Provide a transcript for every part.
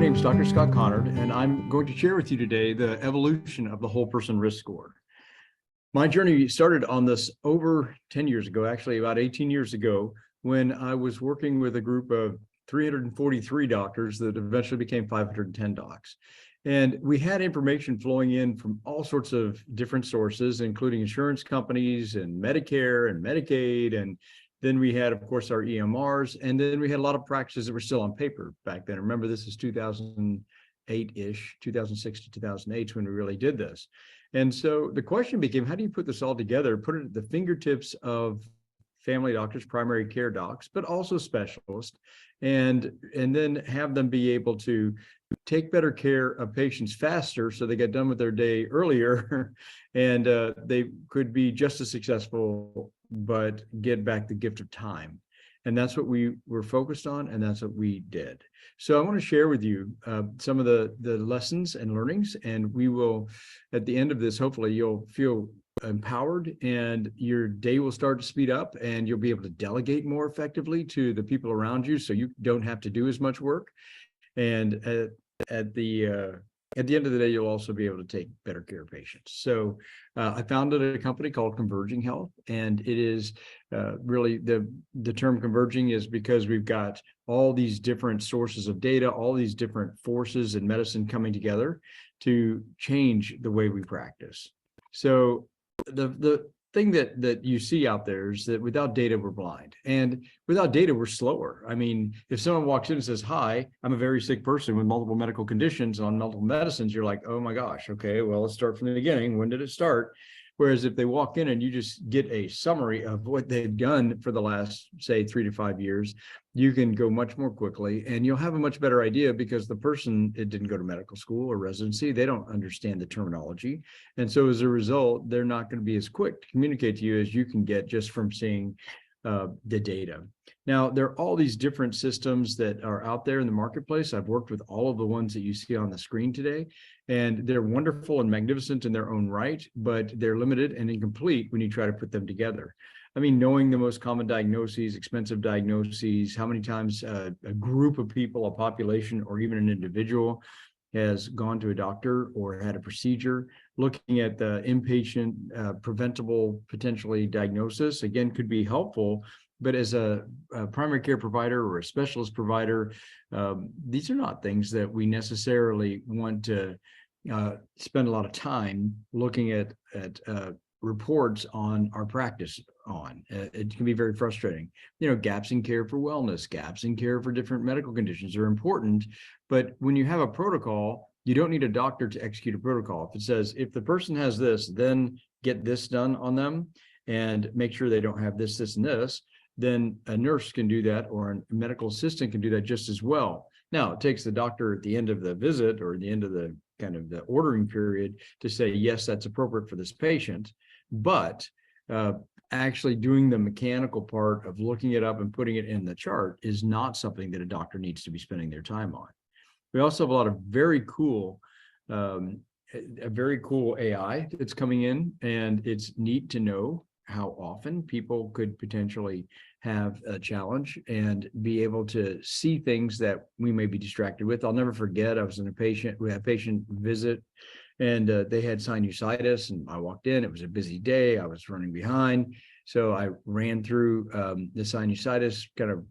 name is Dr. Scott Connard, and I'm going to share with you today the evolution of the whole person risk score. My journey started on this over 10 years ago, actually about 18 years ago, when I was working with a group of 343 doctors that eventually became 510 docs. And we had information flowing in from all sorts of different sources, including insurance companies and Medicare and Medicaid. And then we had, of course, our EMRs. And then we had a lot of practices that were still on paper back then. Remember, this is 2008-ish, 2006 to 2008 when we really did this. And so the question became, how do you put this all together, put it at the fingertips of family doctors, primary care docs, but also specialists, and then have them be able to take better care of patients faster so they get done with their day earlier and they could be just as successful, but get back the gift of time. And that's what we were focused on, and that's what we did. So I want to share with you some of the lessons and learnings, and we will, at the end of this, hopefully you'll feel empowered and your day will start to speed up and you'll be able to delegate more effectively to the people around you so you don't have to do as much work. And at the end of the day, you'll also be able to take better care of patients. So I founded a company called Converging Health, and it is really the term converging is because we've got all these different sources of data, all these different forces in medicine coming together to change the way we practice. So the thing that you see out there is that without data, we're blind. And without data, we're slower. I mean, if someone walks in and says, hi, I'm a very sick person with multiple medical conditions on multiple medicines, you're like, oh my gosh, okay, well, let's start from the beginning. When did it start? Whereas if they walk in and you just get a summary of what they've done for the last, say, 3 to 5 years, you can go much more quickly and you'll have a much better idea because the person, it didn't go to medical school or residency. They don't understand the terminology. And so as a result, they're not going to be as quick to communicate to you as you can get just from seeing the data. Now, there are all these different systems that are out there in the marketplace. I've worked with all of the ones that you see on the screen today, and they're wonderful and magnificent in their own right, but they're limited and incomplete when you try to put them together. I mean, knowing the most common diagnoses, expensive diagnoses, how many times a group of people, a population, or even an individual has gone to a doctor or had a procedure, looking at the inpatient preventable potentially diagnosis, again, could be helpful. But as a primary care provider or a specialist provider, these are not things that we necessarily want to spend a lot of time looking at reports on our practice on. It can be very frustrating. You know, gaps in care for wellness, gaps in care for different medical conditions are important. But when you have a protocol, you don't need a doctor to execute a protocol. If it says, if the person has this, then get this done on them and make sure they don't have this, this, and this, then a nurse can do that or a medical assistant can do that just as well. Now, it takes the doctor at the end of the visit or the end of the kind of the ordering period to say, yes, that's appropriate for this patient. But actually doing the mechanical part of looking it up and putting it in the chart is not something that a doctor needs to be spending their time on. We also have a lot of very cool, a very cool AI that's coming in, and it's neat to know how often people could potentially have a challenge and be able to see things that we may be distracted with. I'll never forget, I was in we had a patient visit, and they had sinusitis, and I walked in, it was a busy day, I was running behind. So I ran through the sinusitis kind of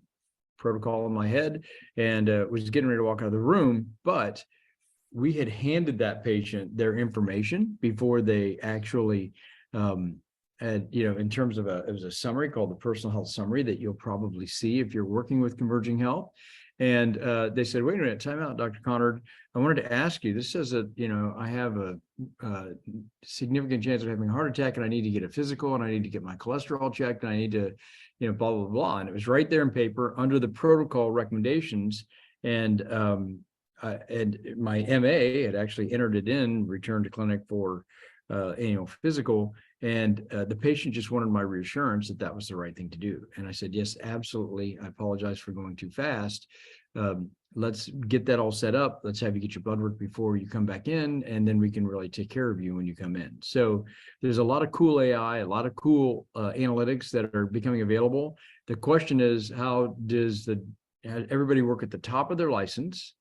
protocol in my head and was getting ready to walk out of the room, but we had handed that patient their information before they actually and, you know, in terms of it was a summary called the personal health summary that you'll probably see if you're working with Converging Health. And they said, wait a minute, time out, Dr. Connard. I wanted to ask you, this says that, you know, I have a significant chance of having a heart attack and I need to get a physical and I need to get my cholesterol checked and I need to, you know, blah, blah, blah. And it was right there in paper under the protocol recommendations. And my MA had actually entered it in, returned to clinic for annual physical. And the patient just wanted my reassurance that that was the right thing to do. And I said, yes, absolutely. I apologize for going too fast. Let's get that all set up. Let's have you get your blood work before you come back in, and then we can really take care of you when you come in. So there's a lot of cool AI, a lot of cool analytics that are becoming available. The question is, how does everybody work at the top of their license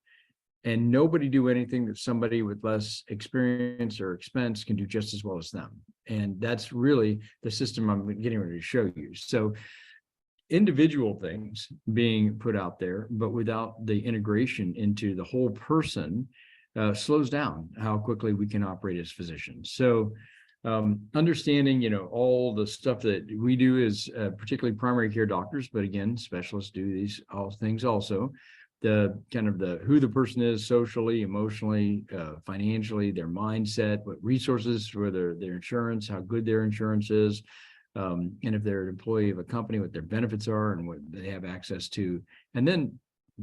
and nobody do anything that somebody with less experience or expense can do just as well as them. And that's really the system I'm getting ready to show you. So individual things being put out there, but without the integration into the whole person, slows down how quickly we can operate as physicians. So understanding, all the stuff that we do is particularly primary care doctors, but again, specialists do these all things also. The kind of the who the person is socially, emotionally, financially, their mindset, what resources, whether their insurance, how good their insurance is, and if they're an employee of a company, what their benefits are and what they have access to. And then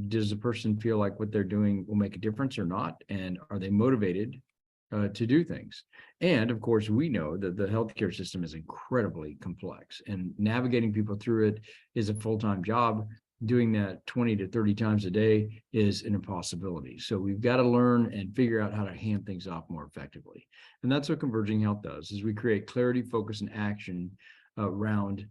does the person feel like what they're doing will make a difference or not? And are they motivated to do things? And of course, we know that the healthcare system is incredibly complex, and navigating people through it is a full-time job. Doing that 20 to 30 times a day is an impossibility. So we've got to learn and figure out how to hand things off more effectively. And that's what Converging Health does, is we create clarity, focus, and action around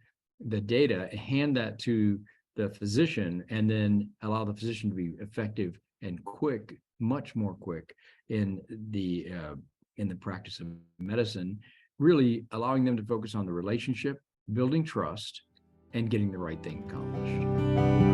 the data, hand that to the physician, and then allow the physician to be effective and quick, much more quick in the practice of medicine, really allowing them to focus on the relationship, building trust, and getting the right thing accomplished.